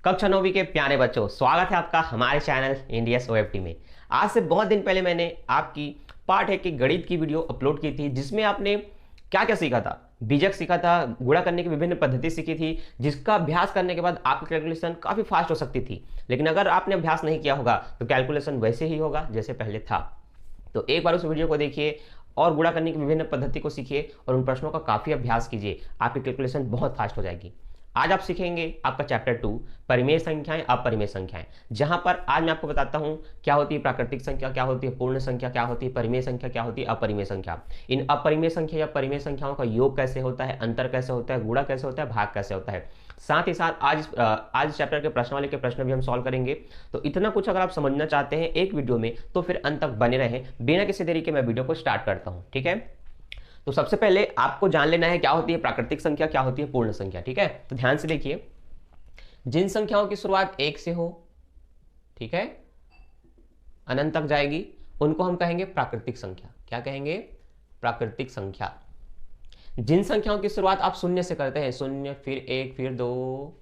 कक्षा 9वीं के प्यारे बच्चों, स्वागत है आपका हमारे चैनल इंडियस ओएफटी में। आज से बहुत दिन पहले मैंने आपकी पार्ट 1 की गणित की वीडियो अपलोड की थी, जिसमें आपने क्या क्या सीखा था। बीजक सीखा था, गुणा करने की विभिन्न पद्धति सीखी थी, जिसका अभ्यास करने के बाद आपकी कैलकुलेशन काफी फास्ट हो सकती थी। लेकिन अगर आपने अभ्यास नहीं किया होगा तो कैलकुलेशन वैसे ही होगा जैसे पहले था। तो एक बार उस वीडियो को देखिए और गुणा करने की विभिन्न पद्धति को सीखिए और उन प्रश्नों का काफी अभ्यास कीजिए, आपकी कैलकुलेशन बहुत फास्ट हो जाएगी। आज आप सीखेंगे आपका चैप्टर 2 परिमेय संख्याएं अपरिमेय संख्याएं, जहां पर आज मैं आपको बताता हूं क्या होती है प्राकृतिक संख्या, क्या होती है पूर्ण संख्या, क्या होती है परिमेय संख्या, क्या होती है अपरिमेय संख्या। इन अपरिमेय संख्या या परिमेय संख्याओं का योग कैसे होता है, अंतर कैसे होता है, गुणा कैसे होता है, भाग कैसे होता है। साथ ही साथ आज चैप्टर के प्रश्नावली के प्रश्न भी हम सॉल्व करेंगे। तो इतना कुछ अगर आप समझना चाहते हैं एक वीडियो में तो फिर अंत तक बने रहें। बिना किसी देरी के मैं वीडियो को स्टार्ट करता हूं, ठीक है। तो सबसे पहले आपको जान लेना है क्या होती है प्राकृतिक संख्या, क्या होती है पूर्ण संख्या, ठीक है। तो ध्यान से देखिए, जिन संख्याओं की शुरुआत 1 से हो, ठीक है, अनंत तक जाएगी, उनको हम कहेंगे प्राकृतिक संख्या। क्या कहेंगे? प्राकृतिक संख्या। जिन संख्याओं की शुरुआत आप शून्य से करते हैं, शून्य फिर 1 फिर 2,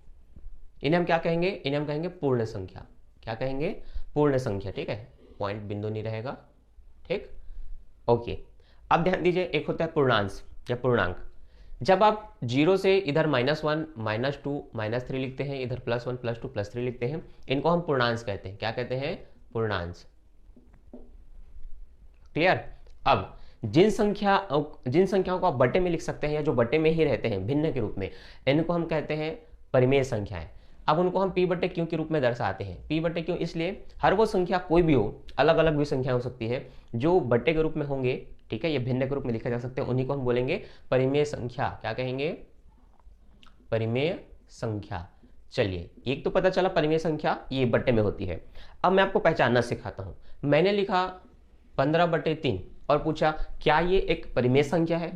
इन्हें हम क्या कहेंगे? इन्हें हम कहेंगे पूर्ण संख्या। क्या कहेंगे? पूर्ण संख्या, ठीक है। पॉइंट बिंदु नहीं रहेगा, ठीक, ओके। अब ध्यान दीजिए, एक होता है पूर्णांश या पूर्णांक। जब आप 0 से इधर -1 -2 -3 लिखते हैं, इधर +1 +2 +3 लिखते हैं, इनको हम पूर्णांश कहते हैं। क्या कहते हैं? पूर्णांश। क्लियर? अब जिन संख्याओं को आप बटे में लिख सकते हैं या जो बटे में ही रहते हैं भिन्न के रूप में, इनको हम कहते हैं परिमेय संख्याएं। अब उनको हम p बटे क्यों के रूप में दर्शाते हैं। p बटे क्यों? इसलिए हर वो संख्या कोई भी हो, अलग अलग भी संख्या हो सकती है, जो बटे के रूप में होंगे, ठीक है, ये भिन्न के रूप में लिखा जा सकते हैं, उन्हीं को हम बोलेंगे परिमेय संख्या। क्या कहेंगे? परिमेय संख्या। चलिए, एक तो पता चला परिमेय संख्या ये बटे में होती है। अब मैं आपको पहचानना सिखाता हूं। मैंने लिखा 15/3 और पूछा क्या ये एक परिमेय संख्या है?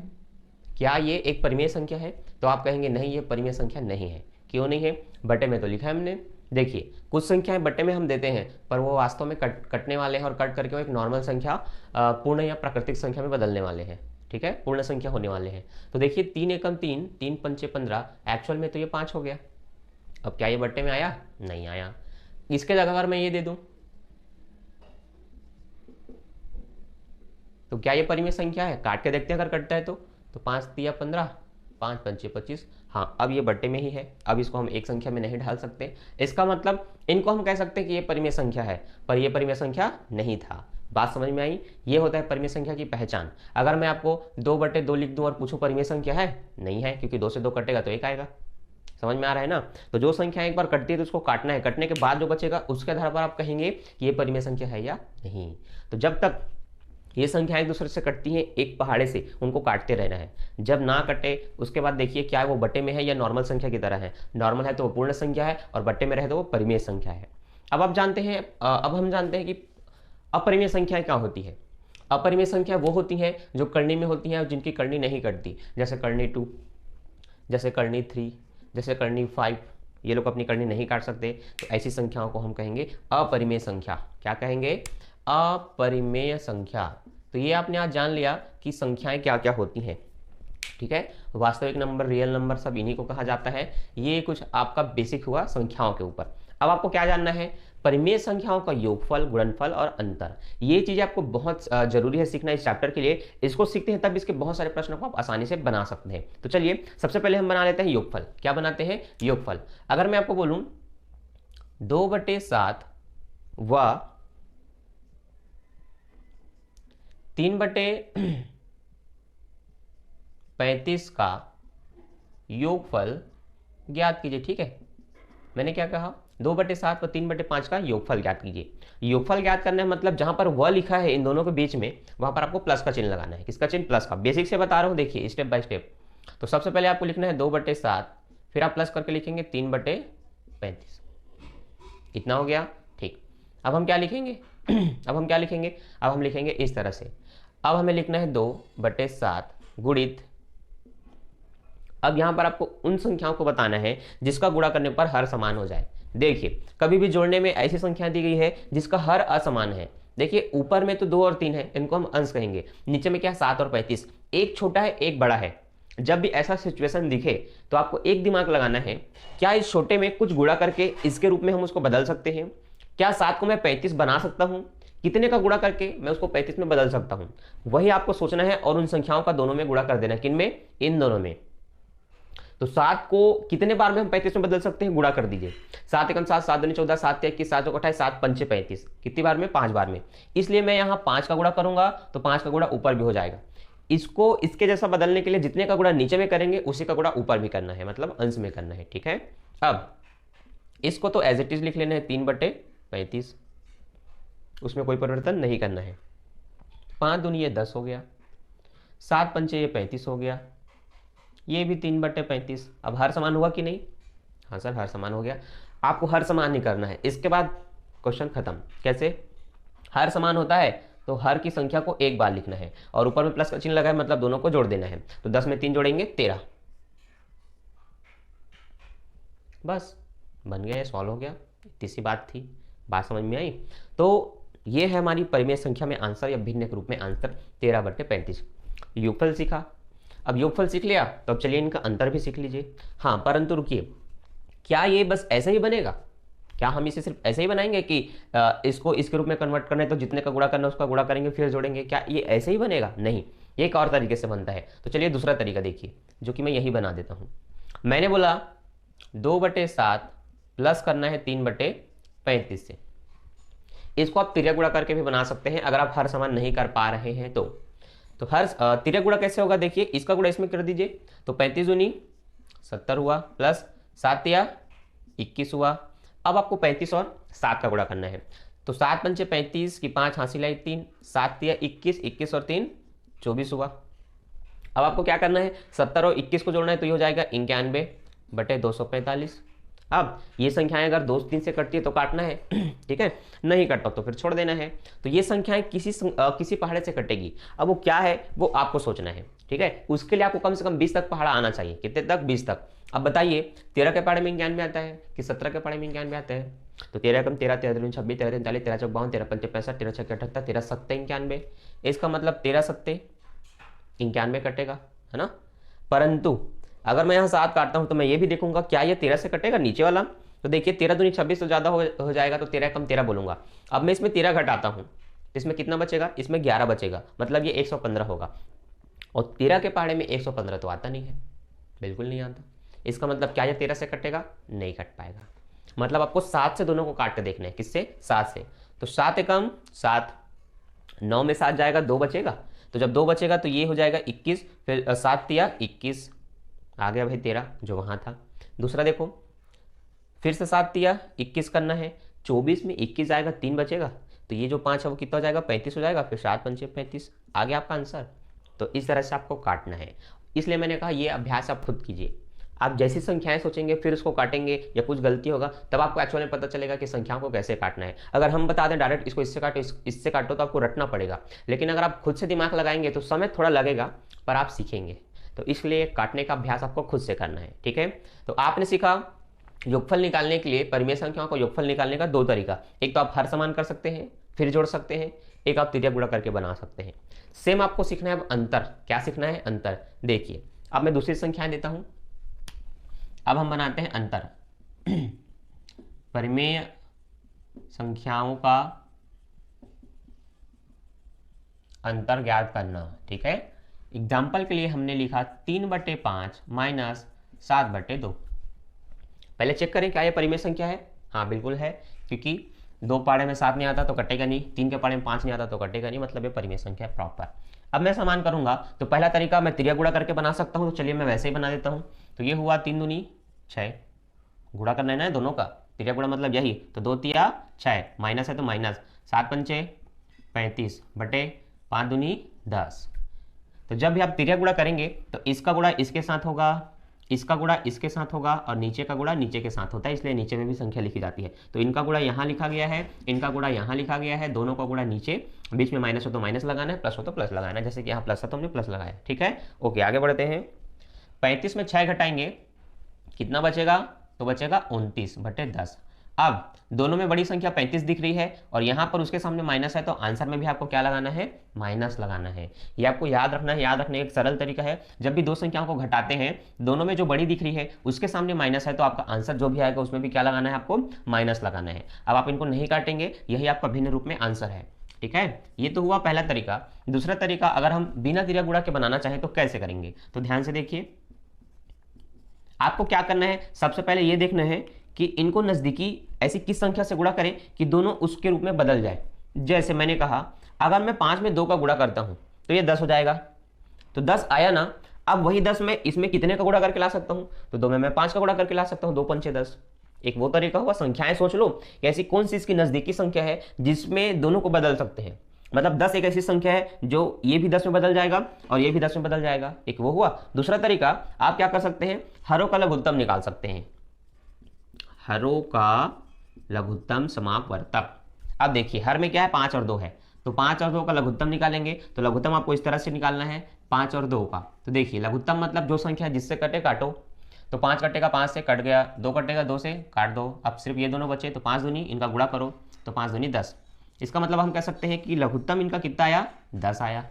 क्या ये एक परिमेय संख्या है? तो आप कहेंगे नहीं, ये परिमेय संख्या नहीं है। क्यों नहीं है? बटे में तो लिखा है हमने। देखिए, कुछ संख्याएं बटे में हम देते हैं पर वो वास्तव में कटने वाले हैं और कट करके वो एक नॉर्मल संख्या पूर्ण या प्राकृतिक संख्या में बदलने वाले हैं, ठीक है, पूर्ण संख्या होने वाले हैं। तो देखिए 3 एकम 3, 3 पंचे 15, एक्चुअल में तो ये 5 हो गया। अब क्या ये बटे में आया? नहीं आया। इसके जगह अगर मैं ये दे दूं तो क्या ये परिमेय संख्या है? काट के देखते हैं अगर कटता है तो 5 तिया 15, 5 पंचे 25। हाँ, अब ये बटे में ही है, अब इसको हम एक संख्या में नहीं ढाल सकते। इसका मतलब इनको हम कह सकते हैं कि ये परिमेय संख्या है, पर ये परिमेय संख्या नहीं था। बात समझ में आई? ये होता है परिमेय संख्या की पहचान। अगर मैं आपको 2/2 लिख दूं और पूछूं परिमेय संख्या है? नहीं है, क्योंकि 2 से 2 कटेगा तो 1 आएगा। समझ में आ रहा है ना? तो जो संख्या एक बार कटती है तो उसको काटना है, कटने के बाद जो बचेगा उसके आधार पर आप कहेंगे कि ये परिमेय संख्या है या नहीं। तो जब तक ये संख्या एक दूसरे से कटती हैं एक पहाड़े से, उनको काटते रहना है। जब ना कटे उसके बाद देखिए क्या वो बटे में है या नॉर्मल संख्या की तरह है। नॉर्मल है तो वो पूर्ण संख्या है और बटे में रहे तो वो परिमेय संख्या है। अब हम जानते हैं कि अपरिमेय संख्याएं क्या होती है। अपरिमेय संख्या वो होती हैं जो करनी में होती हैं और जिनकी करनी नहीं कटती, जैसे करनी 2, जैसे करनी 3, जैसे करनी 5। ये लोग अपनी करनी नहीं काट सकते, तो ऐसी संख्याओं को हम कहेंगे अपरिमेय संख्या। क्या कहेंगे? अपरिमेय संख्या। तो ये आपने आज जान लिया कि संख्याएं क्या क्या होती हैं, ठीक है। वास्तविक नंबर, रियल नंबर, सब इन्हीं को कहा जाता है। ये कुछ आपका बेसिक हुआ संख्याओं के ऊपर। अब आपको क्या जानना है? परिमेय संख्याओं का योगफल, गुणनफल और अंतर। ये चीजें आपको बहुत जरूरी है सीखना इस चैप्टर के लिए। इसको सीखते हैं तब इसके बहुत सारे प्रश्नों को आप आसानी से बना सकते हैं। तो चलिए सबसे पहले हम बना लेते हैं योगफल। क्या बनाते हैं? योगफल। अगर मैं आपको बोलूं 2/7 व 3/35 का योगफल ज्ञात कीजिए, ठीक है। मैंने क्या कहा? 2/7 व 3/5 का योगफल ज्ञात कीजिए। योगफल ज्ञात करना है मतलब जहां पर व लिखा है इन दोनों के बीच में, वहां पर आपको प्लस का चिन्ह लगाना है। किसका चिन्ह? प्लस का। बेसिक से बता रहा हूं, देखिए स्टेप बाय स्टेप। तो सबसे पहले आपको लिखना है 2/7, फिर आप प्लस करके लिखेंगे 3/35। कितना हो गया? ठीक। अब हम क्या लिखेंगे? अब हम लिखेंगे इस तरह से। अब हमें लिखना है 2/7 गुणित, अब यहां पर आपको उन संख्याओं को बताना है जिसका गुणा करने पर हर समान हो जाए। देखिए कभी भी जोड़ने में ऐसी संख्या दी गई है जिसका हर असमान है। देखिए ऊपर में तो 2 और 3 है, इनको हम अंश कहेंगे। नीचे में क्या है? 7 और 35। एक छोटा है एक बड़ा है। जब भी ऐसा सिचुएशन दिखे तो आपको एक दिमाग लगाना है, क्या इस छोटे में कुछ गुणा करके इसके रूप में हम उसको बदल सकते हैं? क्या 7 को मैं 35 बना सकता हूं? कितने का गुणा करके मैं उसको 35 में बदल सकता हूं? वही आपको सोचना है और उन संख्याओं का दोनों में गुणा कर देना है। किन में? इन दोनों में। तो 7 को कितने बार में हम 35 में बदल सकते हैं? गुणा कर दीजिए। 7 एकम 7, 7 दूनी 14, 7 21, 7 चौक 28, 7 पंचे 35। कितनी बार में? 5 बार में। इसलिए मैं यहाँ 5 का गुणा करूंगा तो 5 का गुणा ऊपर भी हो जाएगा। इसको इसके जैसा बदलने के लिए जितने का गुणा नीचे में करेंगे उसी का गुणा ऊपर भी करना है, मतलब अंश में करना है। ठीक है, अब इसको तो एज इट इज लिख लेना है 3/35, उसमें कोई परिवर्तन नहीं करना है। 5 दूनी ये 10 हो गया, 7 पंचे ये 35 हो गया, ये भी 3/35। अब हर समान हुआ कि नहीं? हाँ सर, हर समान हो गया। आपको हर समान नहीं करना है, इसके बाद क्वेश्चन खत्म। कैसे? हर समान होता है तो हर की संख्या को एक बार लिखना है और ऊपर में प्लस का चिन्ह लगा है, मतलब दोनों को जोड़ देना है। तो 10 में 3 जोड़ेंगे 13, बस बन गया, सॉल्व हो गया। इतनी सी बात थी, बात समझ में आई? तो ये है हमारी परिमेय संख्या में आंसर या भिन्न के रूप में आंसर 13/35। योगफल सीखा। अब योगफल सीख लिया तो अब चलिए इनका अंतर भी सीख लीजिए। हाँ, परंतु रुकिए, क्या ये बस ऐसे ही बनेगा? क्या हम इसे सिर्फ ऐसे ही बनाएंगे कि इसको इसके रूप में कन्वर्ट करना है तो जितने का गुणा करना है उसका गुणा करेंगे फिर जोड़ेंगे? क्या ये ऐसे ही बनेगा? नहीं, ये एक और तरीके से बनता है। तो चलिए दूसरा तरीका देखिए, जो कि मैं यही बना देता हूँ। मैंने बोला 2/7 प्लस करना है 3/35 से। इसको आप तिर्यक गुणा करके भी बना सकते हैं अगर आप हर समान नहीं कर पा रहे हैं तो हर तिर्यक गुणा कैसे होगा देखिए, इसका गुणा इसमें कर दीजिए तो 35 दूनी 70 हुआ, प्लस 7 या 21 हुआ। अब आपको 35 और 7 का गुणा करना है। तो 7 पंचे 35 की 5 हासिल आई 3, 7 या 21, 21 और 3 24 हुआ। अब आपको क्या करना है? 70 और 21 को जोड़ना है तो ये हो जाएगा 91/245। अब ये संख्याएं अगर 2 3 से कटती है तो काटना है, ठीक है, नहीं कटता तो फिर छोड़ देना है। तो ये संख्याएं किसी पहाड़े से कटेगी। अब वो क्या है वो आपको सोचना है, ठीक है। उसके लिए आपको कम से कम 20 तक पहाड़ा आना चाहिए। कितने तक? 20 तक। अब बताइए 13 के पहाड़े में 91 आता है कि 17 के पहाड़े में 91 आता है? तो 13 कम 13, 13 दूनी 26, 13 43, 13 चौक 52, 13 पंचे 65, 13 छक्के 78, 13 सत्ते 91। इसका मतलब 13 सत्ते 91 कटेगा, है ना। परंतु अगर मैं यहाँ 7 काटता हूँ तो मैं ये भी देखूंगा क्या ये 13 से कटेगा नीचे वाला। तो देखिए 13 दूनी 26 तो ज़्यादा हो जाएगा, तो 13 कम 13 बोलूंगा। अब मैं इसमें 13 घटाता हूँ तो इसमें कितना बचेगा? इसमें 11 बचेगा, मतलब ये 115 होगा। और 13 के पहाड़े में 115 तो आता नहीं है, बिल्कुल नहीं आता। इसका मतलब क्या ये 13 से कटेगा? नहीं कट पाएगा। मतलब आपको 7 से दोनों को काट के देखना है। किससे? 7 से। तो 7 एकम 7, 9 में 7 जाएगा, 2 बचेगा। तो जब 2 बचेगा तो ये हो जाएगा 21, फिर 7 या 21 आ गया भाई 13 जो वहाँ था। दूसरा देखो, फिर से 7 या 21 करना है, 24 में 21 आएगा, 3 बचेगा। तो ये जो 5 है वो कितना हो जाएगा? 35 हो जाएगा। फिर 7 पंचे 35 आ गया आपका आंसर। तो इस तरह से आपको काटना है। इसलिए मैंने कहा ये अभ्यास आप खुद कीजिए। आप जैसी संख्याएं सोचेंगे फिर उसको काटेंगे या कुछ गलती होगा तब आपको एक्चुअल में पता चलेगा कि संख्याओं को कैसे काटना है। अगर हम बता दें डायरेक्ट इसको इससे काटो इससे काटो तो आपको रटना पड़ेगा, लेकिन अगर आप खुद से दिमाग लगाएंगे तो समय थोड़ा लगेगा पर आप सीखेंगे। तो इसलिए काटने का अभ्यास आपको खुद से करना है, ठीक है। तो आपने सीखा योगफल निकालने के लिए परिमेय संख्याओं को योगफल निकालने का 2 तरीका। एक तो आप हर समान कर सकते हैं फिर जोड़ सकते हैं, एक आप तिर्यक गुणा करके बना सकते हैं। सेम आपको सीखना है अब अंतर। क्या सीखना है? अंतर। देखिए अब मैं दूसरी संख्याएं देता हूं। अब हम बनाते हैं अंतर। परिमेय संख्याओं का अंतर ज्ञात करना, ठीक है। एग्जाम्पल के लिए हमने लिखा 3/5 माइनस 7/2। पहले चेक करें क्या ये परिमेय संख्या है। हाँ बिल्कुल है, क्योंकि 2 पाड़े में 7 नहीं आता तो कटेगा नहीं, 3 के पाड़े में 5 नहीं आता तो कटेगा नहीं, मतलब ये परिमेय संख्या है प्रॉपर। अब मैं समान करूंगा तो पहला तरीका मैं तिर्यक गुणा करके बना सकता हूं, तो चलिए मैं वैसे ही बना देता हूं। तो ये हुआ 3 दूनी 6, गुणा करना है ना दोनों का, तिर्यक गुणा मतलब यही। तो 2 तिया 6, माइनस है तो माइनस, 7 पंचे 35 बटे 5 दूनी 10। तो जब भी आप तिर्यक गुणा करेंगे तो इसका गुणा इसके साथ होगा, इसका गुणा इसके साथ होगा और नीचे का गुणा नीचे के साथ होता है, इसलिए नीचे में भी संख्या लिखी जाती है। तो इनका गुणा यहाँ लिखा गया है, इनका गुणा यहाँ लिखा गया है, दोनों का गुणा नीचे, बीच में माइनस हो तो माइनस लगाना है, प्लस हो तो प्लस लगाना है। जैसे कि यहाँ प्लस है तो हमने प्लस लगाया, ठीक है। ओके आगे बढ़ते हैं। 35 में 6 घटाएंगे कितना बचेगा? तो बचेगा 29/10। अब दोनों में बड़ी संख्या 35 दिख रही है और यहाँ पर उसके सामने माइनस है, तो आंसर में भी आपको क्या लगाना है, माइनस लगाना है। ये आपको याद रखना है। याद रखने का एक सरल तरीका है, जब भी दो संख्याओं को घटाते हैं, दोनों में जो बड़ी दिख रही है उसके सामने माइनस है, तो आपका आंसर जो भी आएगा उसमें भी क्या लगाना है, आपको माइनस लगाना है। अब आप इनको नहीं काटेंगे, यही आपका भिन्न रूप में आंसर है। ठीक है, ये तो हुआ पहला तरीका। दूसरा तरीका, अगर हम बिना तिर्यक गुणा के बनाना चाहें तो कैसे करेंगे, तो ध्यान से देखिए। आपको क्या करना है, सबसे पहले ये देखना है कि इनको नजदीकी ऐसी किस संख्या से गुणा करें कि दोनों उसके रूप में बदल जाए। जैसे मैंने कहा, अगर मैं 5 में 2 का गुणा करता हूं तो ये 10 हो जाएगा, तो 10 आया ना। अब वही 10 मैं इसमें कितने का गुणा करके ला सकता हूं, तो 2 में मैं 5 का गुणा करके ला सकता हूं, 2 पंचे 10। एक वो तरीका हुआ। संख्याएं सोच लो कि ऐसी कौन सी इसकी नजदीकी संख्या है जिसमें दोनों को बदल सकते हैं। मतलब 10 एक ऐसी संख्या है जो ये भी 10 में बदल जाएगा और ये भी 10 में बदल जाएगा, एक वो हुआ। दूसरा तरीका, आप क्या कर सकते हैं, हरों का लघुत्तम निकाल सकते हैं। हरों का लघुत्तम समापवर्तक। अब देखिए, हर में क्या है, 5 और 2 है, तो 5 और 2 का लघुत्तम निकालेंगे। तो लघुत्तम आपको इस तरह से निकालना है, 5 और 2 का। तो देखिए, लघुत्तम मतलब जो संख्या जिससे कटे काटो। तो 5 कटेगा 5 से, कट गया। 2 कटेगा 2 से, काट दो। अब सिर्फ ये दोनों बचे, तो 5 दूनी, इनका गुणा करो, तो 5 दूनी 10। इसका मतलब हम कह सकते हैं कि लघुत्तम इनका कितना आया, 10 आया।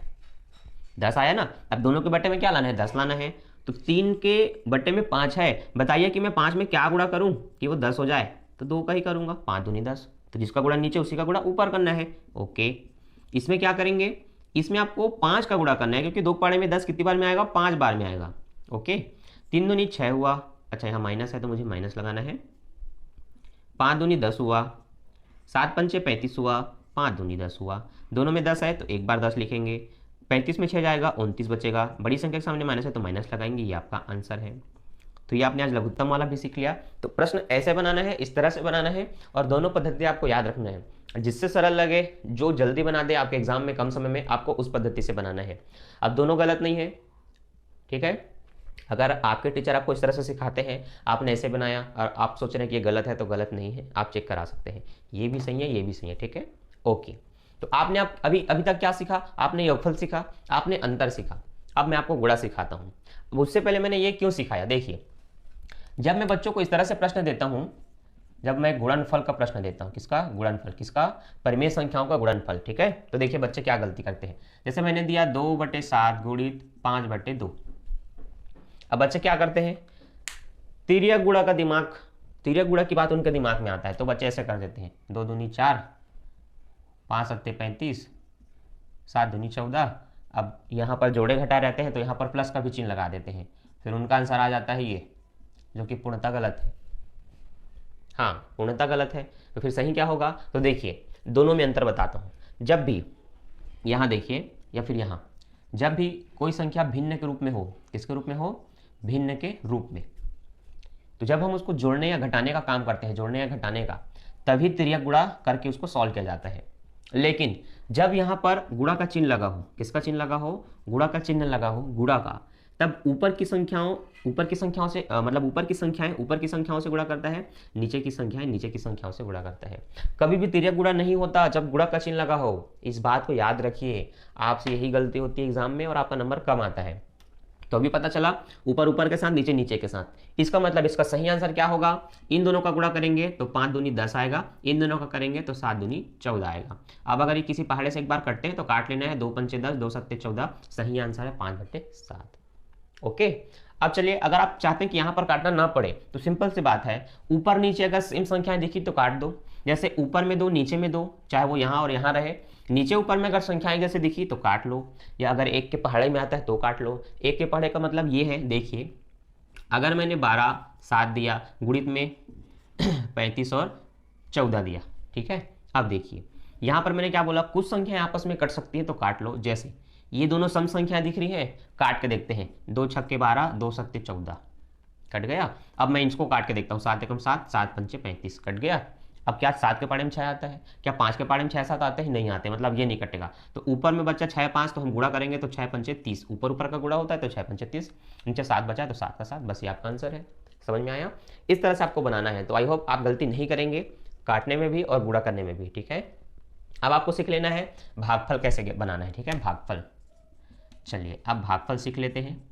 10 आया ना। अब दोनों के बट्टे में क्या लाना है, 10 लाना है। तो 3 के बट्टे में 5 है, बताइए कि मैं 5 में क्या गुणा करूं कि वो 10 हो जाए, तो 2 का ही करूंगा, 5 दूनी 10। तो जिसका गुणा नीचे उसी का गुणा ऊपर करना है। ओके, इसमें क्या करेंगे, इसमें आपको 5 का गुणा करना है, क्योंकि 2 पाड़े में 10 कितनी बार में आएगा, 5 बार में आएगा। ओके, 3 दूनी 6 हुआ। अच्छा, यहाँ माइनस है तो मुझे माइनस लगाना है। 5 दूनी 10 हुआ, 7 पंचे 35 हुआ, 5 दूनी 10 हुआ। दोनों में 10 है तो एक बार 10 लिखेंगे। 35 में 6 जाएगा, 29 बचेगा। बड़ी संख्या के सामने माइनस है तो माइनस लगाएंगे, ये आपका आंसर है। तो ये आपने आज लघुत्तम वाला भी सीख लिया। तो प्रश्न ऐसे बनाना है, इस तरह से बनाना है, और दोनों पद्धति आपको याद रखना है। जिससे सरल लगे, जो जल्दी बना दे आपके एग्जाम में कम समय में, आपको उस पद्धति से बनाना है। अब दोनों गलत नहीं है, ठीक है। अगर आपके टीचर आपको इस तरह से सिखाते हैं, आपने ऐसे बनाया और आप सोच रहे हैं कि ये गलत है, तो गलत नहीं है, आप चेक करा सकते हैं। ये भी सही है, ये भी सही है, ठीक है। ओके, तो आपने अभी अभी तक क्या सीखा, आपने योगफल सीखा, आपने अंतर सीखा। अब मैं आपको गुणा सिखाता हूँ। अब उससे पहले मैंने ये क्यों सिखाया, देखिए, जब मैं बच्चों को इस तरह से प्रश्न देता हूँ, जब मैं गुणनफल का प्रश्न देता हूँ, किसका गुणनफल, किसका, परिमेय संख्याओं का गुणनफल, ठीक है। तो देखिए बच्चे क्या गलती करते हैं। जैसे मैंने दिया 2/7 गुणित 5/2। अब बच्चे क्या करते हैं, तिर्यक गुणा का दिमाग, तिर्यक गुणा की बात उनके दिमाग में आता है, तो बच्चे ऐसे कर देते हैं, 2 दूनी 4, 5 सत्ते 35, 7 दूनी 14। अब यहाँ पर जोड़े घटाए रहते हैं तो यहाँ पर प्लस का भी चिन्ह लगा देते हैं, फिर उनका आंसर आ जाता है ये, जो कि पूर्णतः गलत है। हाँ, पूर्णतः गलत है। तो फिर सही क्या होगा, तो देखिए दोनों में अंतर बताता हूँ। जब भी यहाँ देखिए, या फिर यहाँ, जब भी कोई संख्या भिन्न के रूप में हो, किसके रूप में हो, भिन्न के रूप में, तो जब हम उसको जोड़ने या घटाने का काम करते हैं, जोड़ने या घटाने का, तभी तिर्यक गुणा करके उसको सॉल्व किया जाता है। लेकिन जब यहाँ पर गुणा का चिन्ह लगा हो, किसका चिन्ह लगा हो, गुणा का चिन्ह लगा हो, गुणा का, तब ऊपर की संख्याओं से मतलब ऊपर की संख्याओं से गुणा करता है, नीचे की संख्याओं से गुणा करता है। कभी भी तिर्यक गुणा नहीं होता जब गुणा का चिन्ह लगा हो, इस बात को याद रखिए। आपसे यही गलती होती है एग्जाम में और आपका नंबर कम आता है। तो अभी पता चला, ऊपर के साथ, नीचे के साथ। इसका मतलब इसका सही आंसर क्या होगा, इन दोनों का गुणा करेंगे तो 5 दूनी 10 आएगा, इन दोनों का करेंगे तो 7 दूनी 14 आएगा। अब अगर ये किसी पहाड़े से एक बार कटते हैं तो काट लेना है, 2 पंचे 10, 2 सत्ते 14, सही आंसर है 5/7। ओके, अब चलिए, अगर आप चाहते हैं कि यहाँ पर काटना ना पड़े तो सिंपल सी बात है, ऊपर नीचे अगर सेम संख्याएं दिखी तो काट दो। जैसे ऊपर में 2, नीचे में 2, चाहे वो यहाँ और यहाँ रहे। नीचे ऊपर में अगर संख्याएं जैसे दिखी तो काट लो, या अगर 1 के पहाड़े में आता है तो काट लो। 1 के पहाड़े का मतलब ये है, देखिए, अगर मैंने 12, 7 दिया, गुणित में 35 और 14 दिया, ठीक है। अब देखिए यहाँ पर मैंने क्या बोला, कुछ संख्याएं आपस में कट सकती है तो काट लो। जैसे ये दोनों सम संख्या दिख रही है, काट के देखते हैं, 2 छक्के 12, 2 सत्ते 14, कट गया। अब मैं इसको काट के देखता हूँ, 7 एकम 7, 7 पंचे 35, कट गया। अब क्या 7 के पाड़े में 6 आता है, क्या 5 के पाड़े में 6 7 आते हैं, नहीं आते, मतलब ये नहीं कटेगा। तो ऊपर में बच्चा 6 5, तो हम गुणा करेंगे तो 6 पंचे 30, ऊपर का गुणा होता है तो 6 पंचे 30, नीचे 7 बचा है तो 7 का 7, बस ये आपका आंसर है। समझ में आया, इस तरह से आपको बनाना है। तो आई होप आप गलती नहीं करेंगे, काटने में भी और गुणा करने में भी, ठीक है। अब आपको सीख लेना है भागफल कैसे बनाना है, ठीक है, भागफल। चलिए अब भागफल सीख लेते हैं।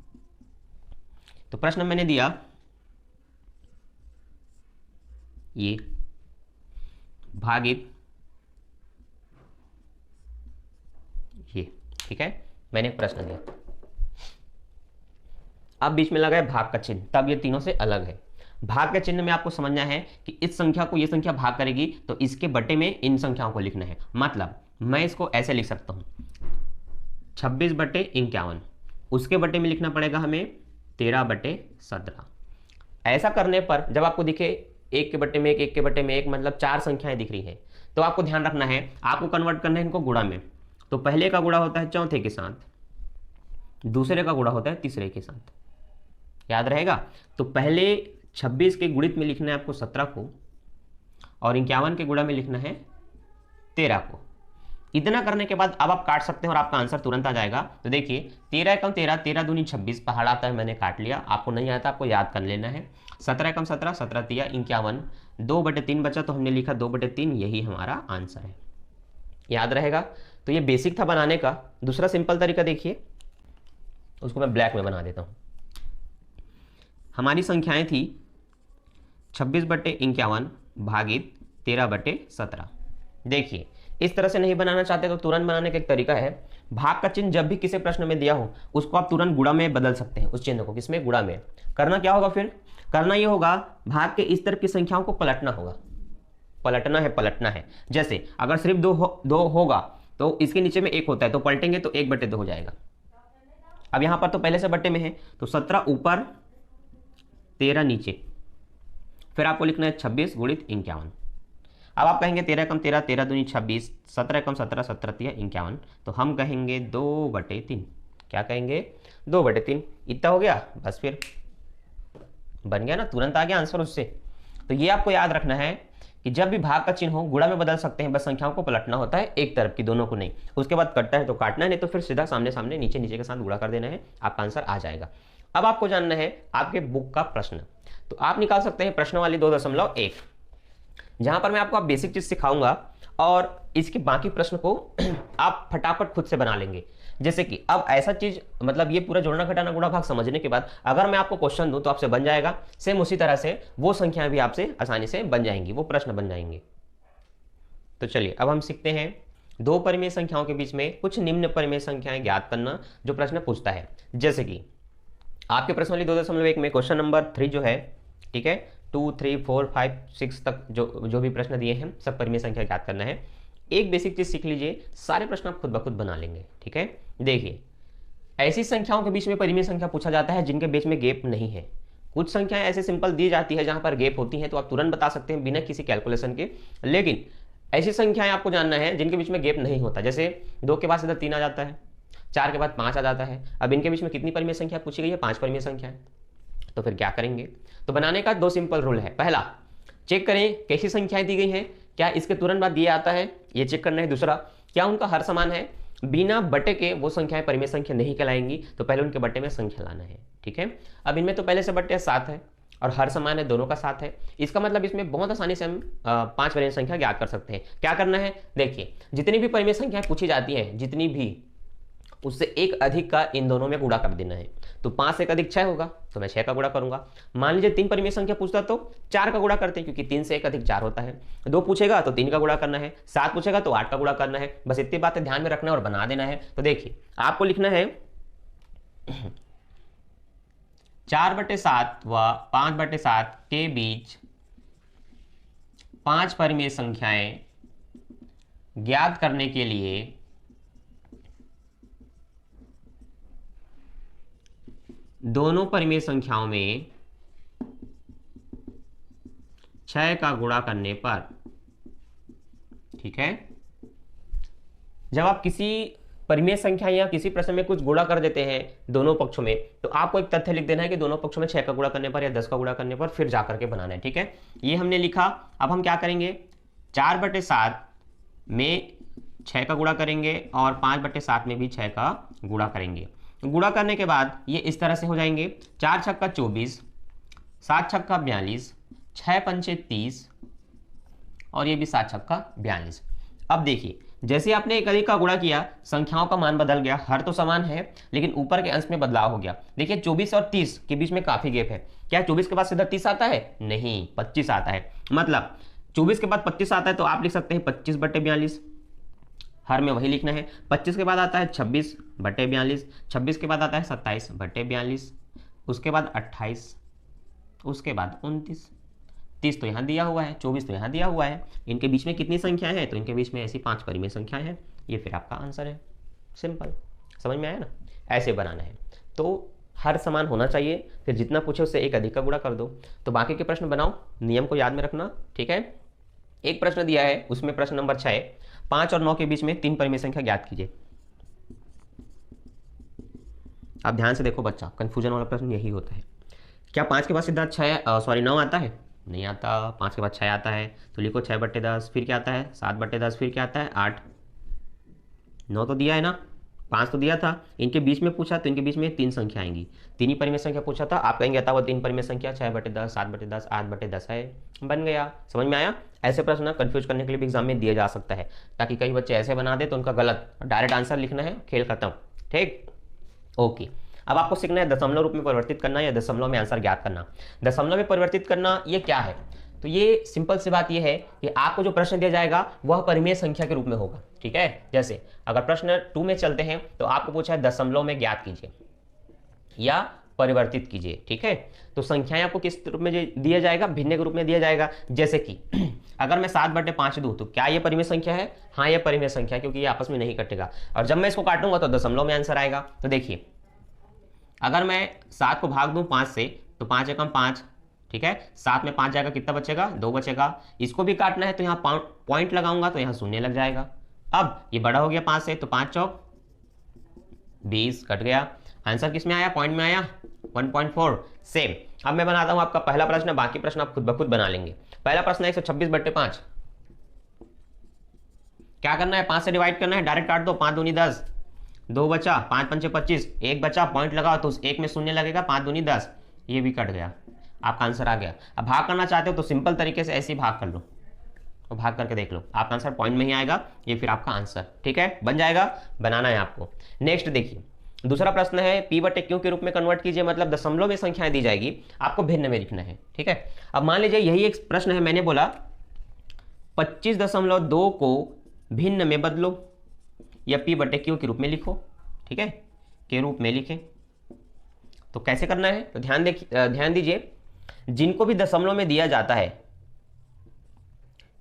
तो प्रश्न मैंने दिया ये भागित ये, ठीक है, मैंने एक प्रश्न दिया, अब बीच में लगा है भाग का चिन्ह, तब ये तीनों से अलग है। भाग के चिन्ह में आपको समझना है कि इस संख्या को ये संख्या भाग करेगी तो इसके बटे में इन संख्याओं को लिखना है। मतलब मैं इसको ऐसे लिख सकता हूं 26/51, उसके बटे में लिखना पड़ेगा हमें 13/17। ऐसा करने पर जब आपको दिखे एक के बटे में एक, एक के बटे में एक, मतलब 4 संख्याएं दिख रही हैं, तो आपको ध्यान रखना है, आपको कन्वर्ट करना है इनको गुणा में। तो पहले का गुणा होता है चौथे के साथ, दूसरे का गुणा होता है तीसरे के साथ, याद रहेगा। तो पहले 26 के गुणित में लिखना है आपको 17 को, और 51 के गुणा में लिखना है 13 को। इतना करने के बाद अब आप काट सकते हैं और आपका आंसर तुरंत आ जाएगा। तो देखिए 13 एकम 13, 13 दूनी 26, पहाड़ आता है, मैंने काट लिया। आपको नहीं आता, आपको याद कर लेना है। 17 एकम 17, 17 तिया 51, 2/3 बचा तो हमने लिखा 2/3, यही हमारा आंसर है, याद रहेगा। तो ये बेसिक था बनाने का। दूसरा सिंपल तरीका देखिए, उसको मैं ब्लैक में बना देता हूँ। हमारी संख्याएं थी 26/51 भागित 13/17। देखिए इस तरह से नहीं बनाना चाहते तो तुरंत बनाने का एक तरीका है, भाग का चिन्ह जब भी किसी प्रश्न में दिया हो उसको आप तुरंत गुणा में बदल सकते हैं। उस चिन्ह को किसमें, गुणा में। करना क्या होगा फिर, करना ये होगा भाग के इस तरफ की संख्याओं को पलटना होगा, पलटना है। जैसे अगर सिर्फ दो होगा तो इसके नीचे में 1 होता है, तो पलटेंगे तो 1/2 हो जाएगा। अब यहां पर तो पहले से बट्टे में है, तो 17 ऊपर 13 नीचे, फिर आपको लिखना है 26 गुणित 51। अब आप कहेंगे 13 एकम 13, 13 दूनी 26, 17 एकम 17, 17 तिया 51, तो हम कहेंगे 2/3। क्या कहेंगे, 2/3। इतना हो गया, बस फिर बन गया ना, तुरंत आ गया आंसर उससे। तो ये आपको याद रखना है कि जब भी भाग का चिन्ह हो गुणा में बदल सकते हैं, बस संख्याओं को पलटना होता है एक तरफ की, दोनों को नहीं। उसके बाद कटना है तो काटना है, नहीं तो फिर सीधा सामने सामने नीचे नीचे के साथ गुणा कर देना है, आपका आंसर आ जाएगा। अब आपको जानना है आपके बुक का प्रश्न, तो आप निकाल सकते हैं प्रश्न वाली 2.1, जहां पर मैं आपको बेसिक चीज सिखाऊंगा और इसके बाकी प्रश्न को आप फटाफट खुद से बना लेंगे। जैसे कि अब ऐसा चीज, मतलब ये पूरा जोड़ना घटाना गुणा भाग समझने के बाद अगर मैं आपको क्वेश्चन दूं तो आपसे बन जाएगा। सेम उसी तरह से वो संख्याएं भी आपसे आसानी से बन जाएंगी, वो प्रश्न बन जाएंगे। तो चलिए अब हम सीखते हैं दो परिमेय संख्याओं के बीच में कुछ निम्न परिमेय संख्याएं ज्ञात करना, जो प्रश्न पूछता है। जैसे कि आपके प्रश्न वाली 2.1 में क्वेश्चन नंबर 3 जो है, ठीक है, 2, 3, 4, 5, 6 तक जो भी प्रश्न दिए हैं सब परिमेय संख्या ज्ञात करना है। एक बेसिक चीज सीख लीजिए, सारे प्रश्न आप खुद ब खुद बना लेंगे, ठीक है। देखिए ऐसी संख्याओं के बीच में परिमेय संख्या पूछा जाता है जिनके बीच में गैप नहीं है। कुछ संख्याएं ऐसे सिंपल दी जाती है जहां पर गैप होती हैं, तो आप तुरंत बता सकते हैं बिना किसी कैलकुलेशन के। लेकिन ऐसी संख्याएं आपको जानना है जिनके बीच में गैप नहीं होता। जैसे 2 के बाद सीधा 3 आ जाता है, 4 के बाद 5 आ जाता है। अब इनके बीच में कितनी परिमेय संख्या पूछी गई है, 5 परिमेय संख्या है। तो फिर क्या करेंगे, तो बनाने का 2 सिंपल रूल है। पहला, चेक करें कैसी संख्याएं दी गई हैं, क्या इसके तुरंत बाद ये आता है, ये चेक करना है। दूसरा, क्या उनका हर समान है, बिना बटे के वो संख्याएं परिमेय संख्या नहीं कहलाएंगी, तो पहले उनके बटे में संख्या लाना है, ठीक है। अब इनमें तो पहले से बटे 7 है और हर समान है, दोनों का 7 है। इसका मतलब इसमें बहुत आसानी से हम 5 परिमेय संख्या ज्ञात कर सकते हैं। क्या करना है, देखिए जितनी भी परिमेय संख्याएं पूछी जाती हैं, जितनी भी, उससे एक अधिक का इन दोनों में गुणा कर देना है। तो 5 से 1 अधिक 6 होगा, तो मैं 6 का गुणा करूंगा। मान लीजिए 3 परिमेय संख्या पूछता तो 4 का गुणा करते हैं, क्योंकि 3 से 1 अधिक 4 होता है। 2 पूछेगा तो 3 का गुणा करना है, 7 पूछेगा तो 8 का गुणा करना है। बस इतनी बातें ध्यान में रखना और बना देना है। तो देखिए आपको लिखना है 4/7 व 5/7 के बीच 5 परिमेय संख्याएं ज्ञात करने के लिए दोनों परिमेय संख्याओं में 6 का गुणा करने पर, ठीक है। जब आप किसी परिमेय संख्या या किसी प्रश्न में कुछ गुणा कर देते हैं दोनों पक्षों में, तो आपको एक तथ्य लिख देना है कि दोनों पक्षों में 6 का गुणा करने पर या 10 का गुणा करने पर फिर जाकर के बनाना है, ठीक है। ये हमने लिखा। अब हम क्या करेंगे, 4/7 में 6 का गुणा करेंगे और 5/7 में भी 6 का गुणा करेंगे। गुणा करने के बाद ये इस तरह से हो जाएंगे, 4 छक्का 24, 7 छक्का 42, 6 पंचे 30 और ये भी 7 छक्का 42। अब देखिए जैसे आपने एक अधिक का गुणा किया, संख्याओं का मान बदल गया। हर तो समान है लेकिन ऊपर के अंश में बदलाव हो गया। देखिए 24 और 30 के बीच में काफी गैप है। क्या 24 के बाद सीधा 30 आता है, नहीं, 25 आता है। मतलब 24 के बाद 25 आता है तो आप लिख सकते हैं 25/42, हर में वही लिखना है। 25 के बाद आता है 26/42, 26 के बाद आता है 27/42, उसके बाद 28, उसके बाद 29, 30 तो यहाँ दिया हुआ है, 24 तो यहाँ दिया हुआ है। इनके बीच में कितनी संख्याएं हैं? तो इनके बीच में ऐसी 5 परिमेय संख्याएं हैं। ये फिर आपका आंसर है। सिंपल, समझ में आया ना? ऐसे बनाना है। तो हर समान होना चाहिए, फिर जितना पूछे उससे एक अधिक का गुणा कर दो। तो बाकी के प्रश्न बनाओ, नियम को याद में रखना, ठीक है। एक प्रश्न दिया है, उसमें प्रश्न नंबर 6, 5 और 9 के बीच में 3 परिमेय संख्या ज्ञात कीजिए। आप ध्यान से देखो बच्चा, कंफ्यूजन वाला प्रश्न यही होता है। क्या 5 के बाद सीधा 9 आता है? नहीं आता। 5 के बाद 6 आता है तो लिखो 6/10, फिर क्या आता है 7/10, फिर क्या आता है 8। 9 तो दिया है ना, 5 तो दिया था। इनके बीच में पूछा तो इनके बीच में 3 संख्या आएंगी। 3 ही परिमेय संख्या पूछा था, आप कहेंगे वो 3 परिमेय संख्या 6/10, 7/10, 8/10 है, बन गया। समझ में आया? ऐसे प्रश्न कंफ्यूज करने के लिए भी एग्जाम में दिया जा सकता है, ताकि कई बच्चे ऐसे बना दे तो उनका गलत, डायरेक्ट आंसर लिखना है, खेल खत्म। ठीक, ओके। अब आपको सीखना है दशमलव रूप में परिवर्तित करना या दशमलव में आंसर ज्ञात करना। दशमलव में परिवर्तित करना ये क्या है? तो ये सिंपल सी बात ये है कि आपको जो प्रश्न दिया जाएगा वह परिमेय संख्या के रूप में होगा, ठीक है। जैसे अगर प्रश्न 2 में चलते हैं तो आपको पूछा है दशमलव में ज्ञात कीजिए या परिवर्तित कीजिए, ठीक है। तो संख्याएं आपको किस रूप में दिया जाएगा? भिन्न के रूप में दिया जाएगा। जैसे कि अगर मैं 7/5 दूं तो क्या ये परिमेय संख्या है? हाँ, ये परिमेय संख्या, क्योंकि ये आपस में नहीं कटेगा। और जब मैं इसको काटूंगा तो दशमलव में आंसर आएगा। तो देखिए, अगर मैं 7 को भाग दूं 5 से तो 5 एकम 5, ठीक है। 7 में 5 जाएगा, कितना बचेगा? 2 बचेगा। इसको भी काटना है तो यहाँ पॉइंट लगाऊंगा तो यहाँ शून्य लग जाएगा। अब ये बड़ा हो गया 5 से, तो 5 चौक 20 कट गया। आंसर किस में आया? पॉइंट में आया, 1.4। सेम। अब मैं बनाता हूं आपका पहला प्रश्न, बाकी प्रश्न आप खुद ब खुद बना लेंगे। पहला प्रश्न है 126/5। क्या करना है? 5 से डिवाइड करना है, डायरेक्ट काट दो। 5 दूनी 10, 2 बचा, 5 पंचे 25, 1 बचा, पॉइंट लगाओ तो उस 1 में शून्य लगेगा, 5 दूनी 10, ये भी कट गया, आपका आंसर आ गया। अब भाग करना चाहते हो तो सिंपल तरीके से ऐसे ही भाग कर लो, तो भाग करके देख लो, आपका आंसर पॉइंट में ही आएगा। ये फिर आपका आंसर, ठीक है, बन जाएगा। बनाना है आपको। नेक्स्ट देखिए, दूसरा प्रश्न है P/Q के रूप में कन्वर्ट कीजिए, मतलब दशमलव में संख्याएं दी जाएगी, आपको भिन्न में लिखना है, ठीक है। अब मान लीजिए यही एक प्रश्न है, मैंने बोला 25.2 को भिन्न में बदलो या P/Q के रूप में लिखो, ठीक है, के रूप में लिखें। तो कैसे करना है? तो ध्यान दीजिए, जिनको भी दशमलव में दिया जाता है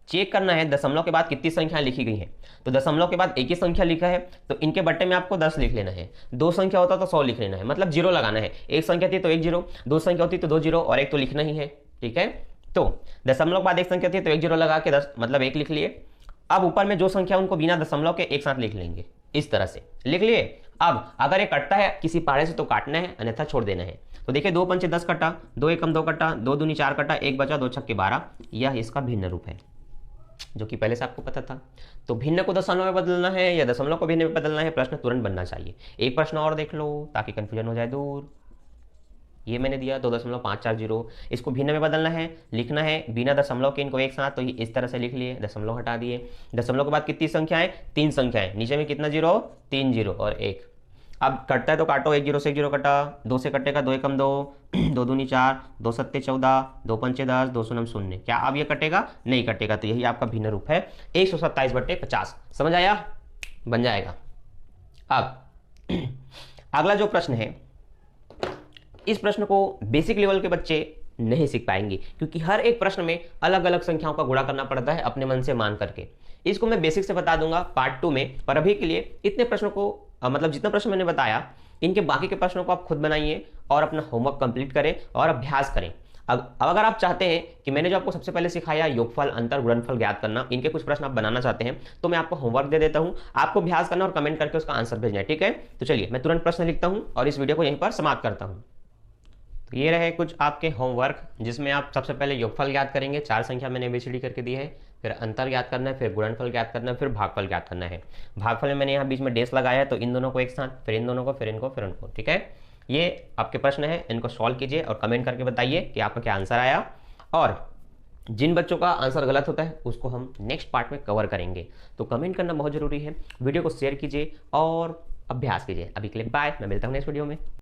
चेक करना है दशमलव के बाद कितनी संख्याएं लिखी गई हैं। तो दशमलव के बाद एक ही संख्या लिखा है तो इनके बट्टे में आपको 10 लिख लेना है। 2 संख्या होता तो 100 लिख लेना है, मतलब 0 लगाना है। एक संख्या थी तो 1 0, 2 संख्या होती तो 2 0 और एक तो लिखना ही है, ठीक है। तो दशमलव के बाद एक संख्या थी तो 1 0 लगा के 10 मतलब 1 लिख लिए। अब ऊपर में जो संख्या उनको बिना दशमलव के एक साथ लिख लेंगे, इस तरह से लिख लिए। अब अगर ये कटता है किसी पहाड़े से तो काटना है, अन्यथा छोड़ देना है। तो देखिए 2 पंचे 10 कटा, 2 एकम 2 कटा, 2 दूनी 4 कटा, 1 बचा, 2 छक्के 12। यह इसका भिन्न रूप है, जो कि पहले से आपको पता था। तो भिन्न को दशमलव में बदलना है या दशमलव को भिन्न में बदलना है, प्रश्न तुरंत बनना चाहिए। एक प्रश्न और देख लो ताकि कंफ्यूजन हो जाए दूर। ये मैंने दिया 2.540, इसको भिन्न में बदलना है, लिखना है बिना दशमलव के इनको एक साथ, तो इस तरह से लिख लिए, दशमलव हटा दिए। दशमलव के बाद कितनी संख्याएं? 3 संख्याएं, नीचे में कितना 0? 3 0 और 1। अब कटता है तो काटो, 1 0 से 1 0 कटा, 2 से कटेगा, 2 एकम 2, 2 दूनी 4, 2 सत्ते 14, 2 पंचे 10, 2 शून्य 0। क्या अब ये कटेगा? नहीं कटेगा। तो यही आपका भिन्न रूप है 127/50। समझ आया? बन जाएगा। अब अगला जो प्रश्न है, इस प्रश्न को बेसिक लेवल के बच्चे नहीं सीख पाएंगे, क्योंकि हर एक प्रश्न में अलग अलग संख्याओं का गुणा करना पड़ता है अपने मन से मान करके। इसको मैं बेसिक से बता दूंगा पार्ट 2 में, पर अभी के लिए इतने प्रश्नों को मतलब जितना प्रश्न मैंने बताया, इनके बाकी के प्रश्नों को आप खुद बनाइए और अपना होमवर्क कंप्लीट करें और अभ्यास करें। अब अगर आप चाहते हैं कि मैंने जो आपको सबसे पहले सिखाया योगफल, अंतर, गुणनफल ज्ञात करना, इनके कुछ प्रश्न आप बनाना चाहते हैं तो मैं आपको होमवर्क दे देता हूं, आपको अभ्यास करना और कमेंट करके उसका आंसर भेजना है, ठीक है। तो चलिए मैं तुरंत प्रश्न लिखता हूं और इस वीडियो को यहीं पर समाप्त करता हूं। तो ये रहे कुछ आपके होमवर्क, जिसमें आप सबसे पहले योगफल ज्ञात करेंगे, 4 संख्या मैंने ABCD करके दी है, फिर अंतर ज्ञात करना है, फिर गुणनफल ज्ञात करना है, फिर भागफल ज्ञात करना है। भागफल में मैंने यहाँ बीच में डेस लगाया है, तो इन दोनों को एक साथ, फिर इन दोनों को, फिर इनको, फिर उनको, ठीक है। ये आपके प्रश्न है, इनको सॉल्व कीजिए और कमेंट करके बताइए कि आपका क्या आंसर आया। और जिन बच्चों का आंसर गलत होता है उसको हम नेक्स्ट पार्ट में कवर करेंगे। तो कमेंट करना बहुत जरूरी है, वीडियो को शेयर कीजिए और अभ्यास कीजिए। अभी के लिए बाय, मैं मिलता हूँ नेक्स्ट वीडियो में।